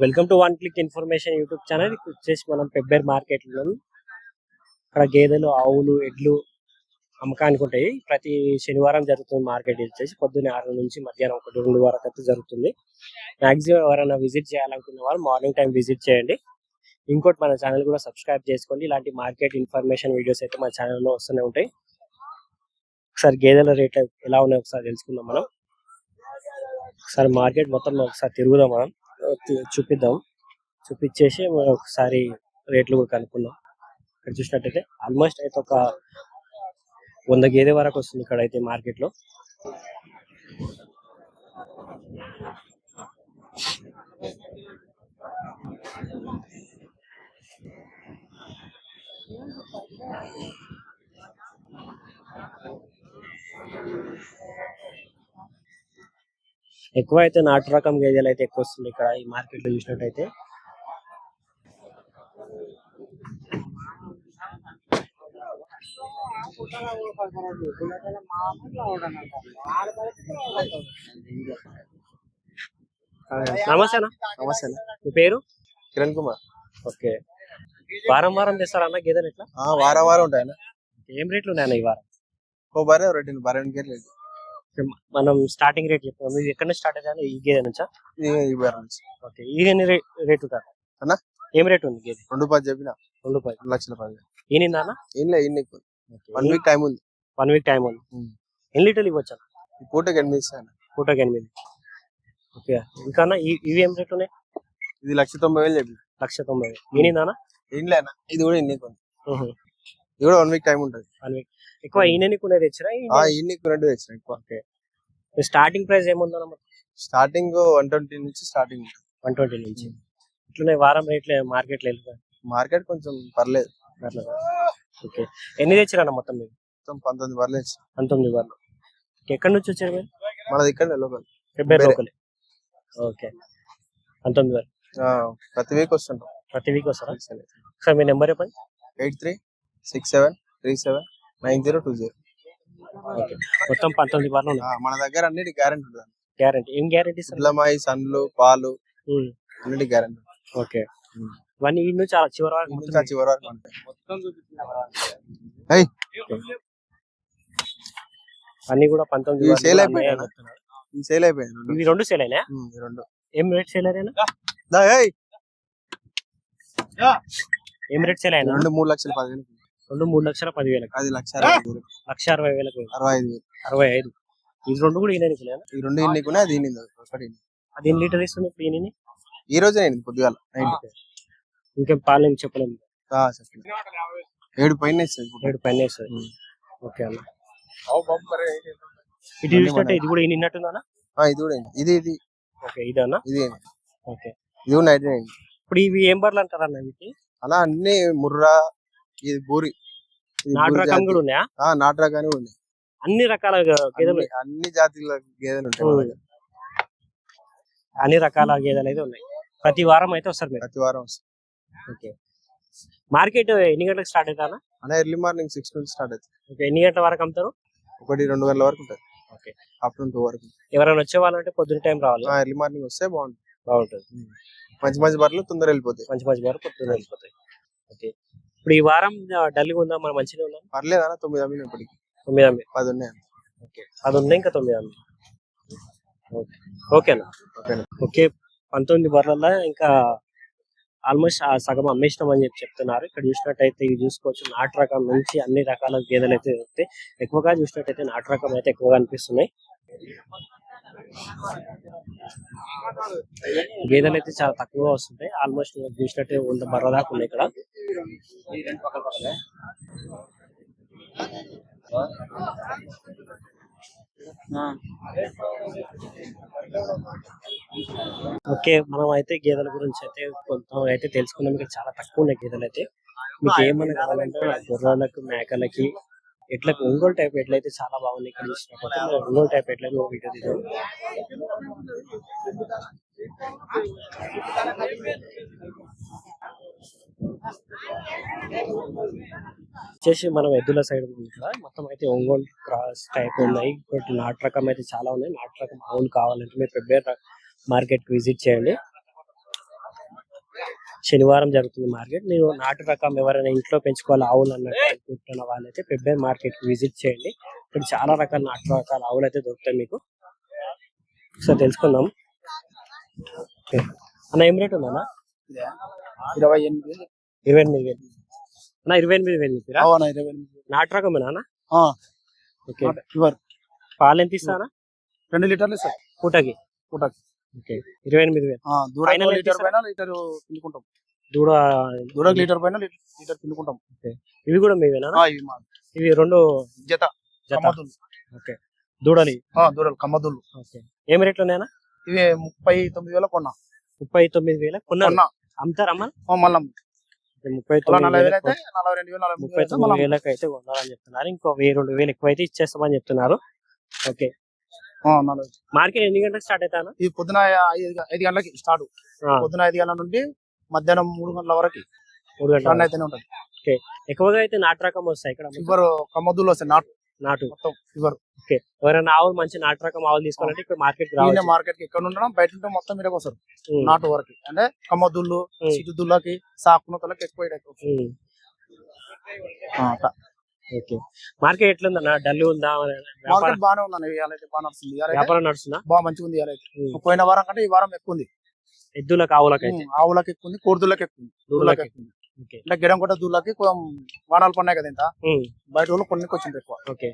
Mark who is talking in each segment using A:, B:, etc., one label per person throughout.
A: Welcome to one click information YouTube channel. ఇక్కడ వచ్చేసి మనం పెబ్బేర్ మార్కెట్ లో ఇక్కడ గేదెలు, ఆవులు, ఎడ్లు అమ్మకానికి ఉంటాయి. ప్రతి శనివారం జరుగుతుంది మార్కెట్. వచ్చేసి పొద్దున్న 6 నుంచి మధ్యాహ్నం 1-2 వరకు అయితే జరుగుతుంది. మాక్సిమం ఎవరైనా విజిట్ చేయాలనుకున్న వాళ్ళు మార్నింగ్ టైం విజిట్ చేయండి. ఇంకోటి మన ఛానల్ కూడా సబ్స్క్రైబ్ చేసుకోండి. ఇలాంటి మార్కెట్ ఇన్ఫర్మేషన్ వీడియోస్ అయితే మన ఛానల్లో వస్తూనే ఉంటాయి. ఒకసారి గేదెల రేట్లు ఎలా ఉన్నాయో ఒకసారి తెలుసుకుందాం. మనం ఒకసారి మార్కెట్ మొత్తం ఒకసారి తిరుగుదాం, మనం చూపించేసి మనం ఒకసారి రేట్లు కూడా కనుక్కుందాం. ఇక్కడ చూసినట్టయితే ఆల్మోస్ట్ అయితే ఒక 100 గేదె వరకు వస్తుంది ఇక్కడ అయితే మార్కెట్ లో. ఎక్కువ అయితే నాటు రకం గేదెలు అయితే ఎక్కువ వస్తుంది ఇక్కడ ఈ మార్కెట్ లో చూసినట్టయితే. నమస్తే అన్న.
B: నమస్తే.
A: మీ పేరు?
B: కిరణ్ కుమార్.
A: ఓకే, వారం వారం తెస్తారన్న గేదెలు ఎట్లా?
B: వారం వారం ఉంటాయన్న.
A: ఏం రేట్లు ఉన్నాయన్న ఈ వారం?
B: ఓ బరే రెండు బరే లేదు.
A: మనం స్టార్టింగ్ రేట్ చెప్తాం. మీరు ఎక్కడ నుంచి స్టార్ట్ అయ్యారు? ఈ గేదె నుంచా?
B: ఈ బరే నుంచి.
A: ఓకే, ఈ రేట్ ఉంటారు
B: అన్న?
A: ఏం రేట్ ఉంది గేదె?
B: 2,10 చెప్పిన.
A: 2,10,000. ఈనిందా అన్న?
B: ఈయన 1 వీక్ టైం ఉంది.
A: 1 వీక్ టైం ఉంది. ఎన్ని లీటర్లు ఇవ్వచ్చు?
B: ఈ పూటకి 8 ఇస్తాను.
A: పూటకి 8. ఓకే, ఇంకా ఇవి ఏం రేట్ ఉన్నాయి?
B: ఇది 1,90,000 చెప్పి.
A: 1,90,000. ఈనిందా?
B: ఇంట్లోనా? ఇది కూడా ఇన్ని కొంది. ఇది కూడా 1 వీక్ టైం ఉంటుంది.
A: 1 వీక్. ఎక్కువ ఈయనని కూడా తెచ్చినా?
B: ఈయన రెండు తెచ్చిన ఎక్కువ.
A: ఓకే, స్టార్టింగ్ ప్రైస్ ఏముందన్న?
B: స్టార్టింగ్ 120 నుంచి స్టార్టింగ్ ఉంటుంది.
A: 120 నుంచి. ఇట్లనే వారం రేట్లు మార్కెట్ లో వెళ్తాయి.
B: మార్కెట్ కొంచెం పర్లేదు.
A: ఓకే, ఎన్ని తెచ్చినా మొత్తం మీరు?
B: మొత్తం 19 బర్లు తెచ్చిన.
A: 19 బర్లు. ఎక్కడి నుంచి వచ్చారు మీరు?
B: మనది ఇక్కడ లోకల్.
A: పెబ్బేర్ లోకల్. ఓకే, 19 బర్లు.
B: ప్రతి వీక్ వస్తుంటాం.
A: ప్రతి వీక్ వస్తారా? సార్ మీ నెంబర్ చెప్పండి.
B: 8367379020.
A: ఓకే, మొత్తం 19 బర్లు ఉన్నాయి.
B: మన దగ్గర అన్నిటి గ్యారెంటీ ఉంటుంది.
A: గ్యారెంటీ ఏం గ్యారెంటీ?
B: ఇల్లమాయి, సన్లు, పాలు అన్నిటి గ్యారెంటీ.
A: ఓకే, ఇవన్నీ ఈ నుంచి చివరి వరకు ఉంటాయి. అన్ని కూడా 19
B: సేల్ అయిపోయాయి.
A: ఇవి 2 సేల్ అయినా? ఏం రేట్ సేల్ అయినా? ఏం రేట్ సేల్ అయినా?
B: 3,10,000.
A: 3,10,000.
B: అది 1,60,000.
A: 1,60,000.
B: 65,000.
A: ఇది 2 కూడా ఈయన.
B: ఈ 2 ఇన్నికునే అది
A: అది ఎన్ని లీటర్ ఇస్తుంది ఇప్పుడు ఈయన?
B: ఈ రోజే నేను పొద్దుగాల.
A: ఇంకేం పాలు ఏం చెప్పలేము.
B: 7 పైన ఇస్తుంది.
A: 7 పైన ఇస్తుంది. ఓకే అన్న. ఇటు చూసినట్టే ఇది కూడా ఈయనట్టున్నా?
B: ఇది కూడా ఇది.
A: ఓకే, ఇదన్నా?
B: ఇది.
A: ఓకే,
B: ఇది కూడా 99.
A: ఇప్పుడు ఇవి ఏం బర్లు అంటారన్న? వీటి
B: అలా అన్ని ముర్రా, ఇది బూరి,
A: నాటు రకం కూడా ఉన్నాయా?
B: నాటు రకాన్ని ఉన్నాయి.
A: అన్ని రకాల గేదెలు,
B: అన్ని జాతుల గేదెలు ఉంటాయి.
A: అన్ని రకాల గేదెలు అయితే ఉన్నాయి. ప్రతి వారం అయితే వస్తారు మీరు?
B: ప్రతి వారం వస్తారు.
A: ఓకే, మార్కెట్ ఎన్ని గంటలకు స్టార్ట్ అవుతానా?
B: ఎర్లీ మార్నింగ్ 6 నుంచి స్టార్ట్ అవుతుంది.
A: ఓకే, ఎన్ని గంటల వరకు అమ్ముతారు?
B: 1-2 గంటల వరకు ఉంటుంది.
A: ఓకే,
B: ఆఫ్టర్నూన్ 2 వరకు.
A: ఎవరైనా వచ్చే వాళ్ళంటే పొద్దున టైం రావాలి.
B: ఎర్లీ మార్నింగ్ వస్తే
A: బాగుంటుంది.
B: మంచి బర్రెలు తొందర వెళ్ళిపోతాయి.
A: మంచి బర్రెలు పొద్దున వెళ్ళిపోతాయి. ఓకే, ఇప్పుడు ఈ వారం డల్గా ఉందా? మన మంచిగా ఉందా?
B: పర్లేదు అన్న. 9 అమ్మిన ఇప్పటికి.
A: 9 అమ్మి.
B: 10 ఉన్నాయి.
A: ఓకే, 10 ఉన్నాయి, ఇంకా 9 అమ్మి. ఓకేనా? ఓకే, 19 బర్రెల్లో ఇంకా ఆల్మోస్ట్ సగం అమ్మేసినాం అని చెప్తున్నారు. ఇక్కడ చూసినట్టయితే ఇవి చూసుకోవచ్చు. నాటు రకం నుంచి అన్ని రకాల గేదెలు అయితే దొరుకుతాయి. ఎక్కువగా చూసినట్టయితే నాటు రకం అయితే ఎక్కువగా అనిపిస్తున్నాయి. గేదెలు అయితే చాలా తక్కువగా వస్తుంటాయి. ఆల్మోస్ట్ చూసినట్టే 100 బర్రెల దాకా ఉన్నాయి ఇక్కడ. ఓకే, మనం అయితే గేదెల గురించి అయితే కొంత అయితే తెలుసుకున్నాం. ఇక్కడ చాలా తక్కువ ఉన్నాయి గేదెలు అయితే. మీకు ఏమన్నా కావాలంటే గుర్రాలకు, మేకలకి, ఎట్లా ఒంగోలు టైప్ ఎట్లయితే చాలా బాగుంది. ఇక్కడ చూసినప్పుడు ఒంగోలు టైప్ ఎట్లయితే వీడియో తీసాం. వచ్చేసి మనం ఎద్దుల సైడ్ ఉంది కదా, మొత్తం అయితే ఒంగోలు క్రాస్ టైప్ ఉన్నాయి. ఇంకోటి నాటు రకం అయితే చాలా ఉన్నాయి. నాటు రకం ఆవులు కావాలంటే మీరు పెబ్బేర్ మార్కెట్ కి విజిట్ చేయండి. శనివారం జరుగుతుంది మార్కెట్. మీరు నాటు రకం ఎవరైనా ఇంట్లో పెంచుకోవాలి ఆవులు అన్నట్టు అనుకుంటున్న వాళ్ళైతే పెబ్బేర్ మార్కెట్ కి విజిట్ చేయండి. ఇక్కడ చాలా రకాల నాటు రకాల ఆవులు అయితే దొరుకుతాయి మీకు. ఒకసారి తెలుసుకుందాం. ఓకే. అన్న ఏం రేట్ ఉందన్న?
B: 28,000.
A: 28,000. అన్న 28,000 చెప్పిరా?
B: అవునా 28,000.
A: నాటు రకమేనా అన్న? ఓకే. పాలు ఎంత ఇస్తానా?
B: 2 లీటర్లు సార్
A: పూటకి.
B: పూటకి.
A: ఓకే. 28,000.
B: దూడ లీటర్ పైన లీటర్ పిండుకుంటాం. దూడకి లీటర్ పైన లీటర్ పిండుకుంటాం.
A: ఇవి కూడా మీవేనా? ఇవి 2
B: జత.
A: ఓకే. దూడలు
B: కమ్మదుళ్ళు.
A: ఓకే. ఏం రేట్లు ఉన్నాయన్నా?
B: ఇవి 39,000 కొన్నా.
A: 39,000 కొన్నా. అమ్ముతారమ్మా?
B: మళ్ళీ
A: 39,000 అయితే కొనాలని చెప్తున్నారు. ఇంకో 1,000-2,000 ఎక్కువ అయితే ఇచ్చేస్తామని చెప్తున్నారు. ఓకే. మార్కెట్ ఎన్ని గంటలకు స్టార్ట్ అవుతానా?
B: ఈ పొద్దున 5 గంటలకి స్టార్ట్. పొద్దున 5 గంటల నుండి మధ్యాహ్నం 3 గంటల వరకు
A: 3 గంటల అయితేనే
B: ఉంటది.
A: ఓకే. ఎక్కువగా అయితే నాటు రకం వస్తాయి ఇక్కడ.
B: ఫీవర్ కమ్మదుళ్ళు వస్తాయి. నాటు మొత్తం ఫీవర్.
A: ఓకే. ఎవరైనా ఆవులు మంచి నాటు రకం ఆవులు తీసుకోవాలంటే ఇక్కడ మార్కెట్
B: మార్కెట్ కి ఎక్కడ ఉండడం బయట ఉంటే మొత్తం మీద వస్తారు. నాటు వరకు అంటే కమ్మదుళ్ళు సిద్దుళ్ళకి సాకునతలకి ఎక్కువ.
A: ఓకే. మార్కెట్ ఎట్లుందన్న? డల్ ఉందా?
B: మార్కెట్ బాగానే ఉందన్న. బాగా నడుస్తుంది.
A: వ్యాపారం నడుస్తుందా?
B: బాగా మంచిగా ఉంది. పోయిన వారం కంటే ఈ వారం ఎక్కువ ఉంది.
A: ఎద్దులకు ఆవులకి
B: ఎక్కువ ఉంది. కోడిదుళ్ళకి ఎక్కువ ఉంది. దూళ్ళకి ఎక్కువ ఉంది. అంటే గిడం కొట్ట దూళ్ళకి వారాలు పడినాయి కదా. ఇంత బయట వాళ్ళు కొన్ని వచ్చింది ఎక్కువ.
A: ఓకే.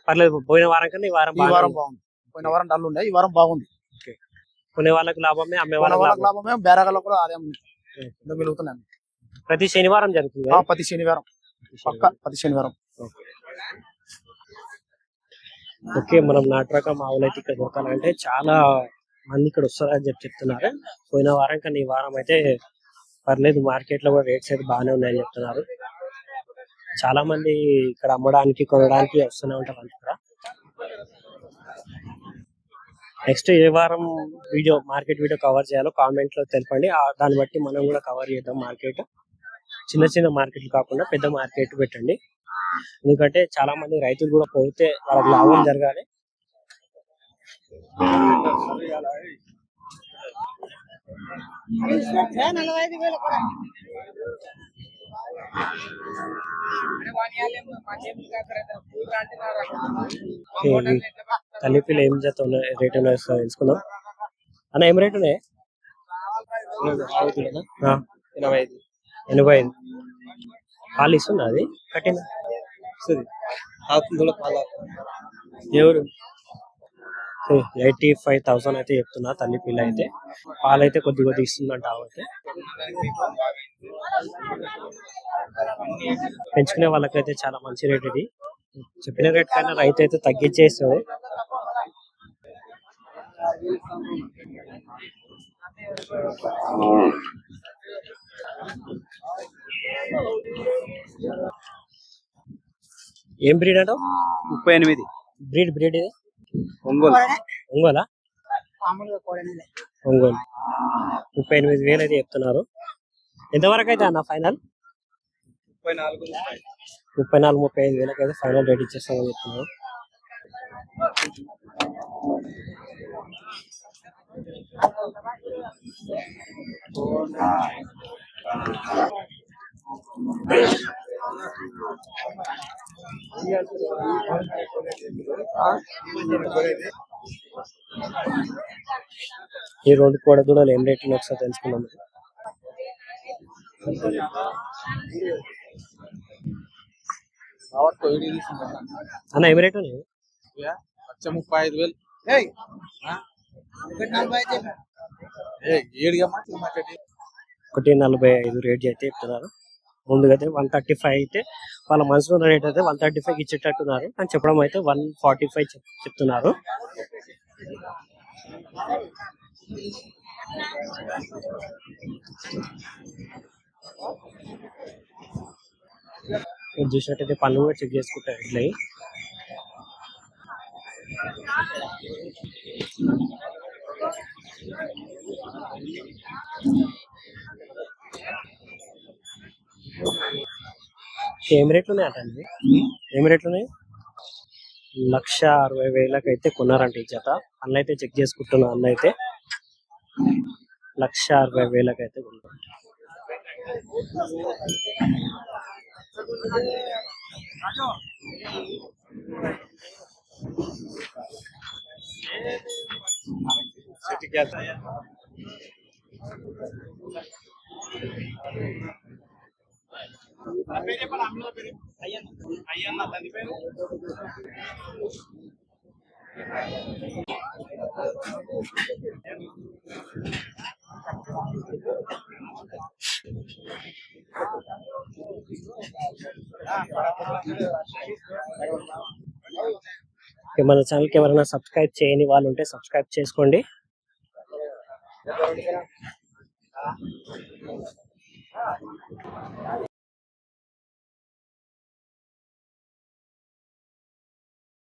A: పర్లేదు. పోయిన వారం కన్నా ఈ వారం
B: బాగుంది. పోయిన వారం డల్ ఉండే, ఈ వారం బాగుంది.
A: కొనే వాళ్ళకి లాభమే, అమ్మే వాళ్ళకి
B: లాభమే, బేరగాళ్ళకు కూడా ఆదాయం మిగులుతున్నాయి.
A: ప్రతి శనివారం జరుగుతుంది.
B: ప్రతి శనివారం పక్క ప్రతి శనివారం.
A: ఓకే. మనం నాటు రకం ఆవులు అయితే ఇక్కడ దొరకాలంటే చాలా మంది ఇక్కడ వస్తారని చెప్తున్నారు. పోయిన వారం కన్నా ఈ వారం అయితే పర్లేదు. మార్కెట్ లో కూడా రేట్స్ అయితే బాగానే ఉన్నాయని చెప్తున్నారు. చాలా మంది ఇక్కడ అమ్మడానికి కొనడానికి వస్తూనే ఉంటారు అంటారా. నెక్స్ట్ ఏ వారం మార్కెట్ వీడియో కవర్ చేయాలో కామెంట్ లో తెలపండి. దాన్ని బట్టి మనం కూడా కవర్ చేద్దాం. మార్కెట్ చిన్న మార్కెట్లు కాకుండా పెద్ద మార్కెట్ పెట్టండి. ఎందుకంటే చాలా మంది రైతులు కూడా పోతే వాళ్ళకి లాభం జరగాలి. తల్లిపిల్ల ఏం జత రేట్ తెలుసుకుందాం. అన్న ఏం రేట్ ఉన్నాయి? 85. పాలు ఇస్తుందా? అది కట్టిన ఎవరు? 85,000 అయితే చెప్తున్నా. తల్లి పిల్ల అయితే పాలు అయితే కొద్ది ఇస్తుందంట. అయితే పెంచుకునే వాళ్ళకైతే చాలా మంచి రేట్ ఇది. చెప్పిన రేట్ కన్నా రైతు అయితే తగ్గించేస్తుంది. ఏం బ్రీడ్ అంటావు?
B: 38.
A: బ్రీడ్ ఇది
B: ఒంగోలా?
A: ఒంగోలు. 38,000 అయితే చెప్తున్నారు. ఎంతవరకు అయితే అన్న ఫైనల్? 34-35,000 అయితే ఫైనల్ రేట్ ఇచ్చేస్తామని చెప్తున్నారు. ఈ 2 కోడదూడలు ఏం రేట్ ఒకసారి తెలుసుకున్నాము. అన్న ఏం రేట్ ఉన్నాయి?
B: 35,000.
A: 145 రేట్ అయితే చెప్తున్నారు. ముందుగా అయితే 135 అయితే వాళ్ళ మనసులో రేట్ అయితే 135 ఇచ్చేటట్టున్నారు. అని చెప్పడం అయితే 145 చెప్తున్నారు. చూసినట్టయితే పళ్ళు కూడా చెక్ చేసుకుంటారు. ఇట్లా ఏం రేట్లు ఉన్నాయి అంటండి? ఏం రేట్లు ఉన్నాయి? 160,000 అయితే కొన్నారంట ఈ జత. అన్న అయితే చెక్ చేసుకుంటున్నా. అన్న అయితే 160,000 అయితే కొన్నారు. మన ఛానల్కి ఎవరైనా సబ్స్క్రైబ్ చేయని వాళ్ళు ఉంటే సబ్స్క్రైబ్ చేసుకోండి.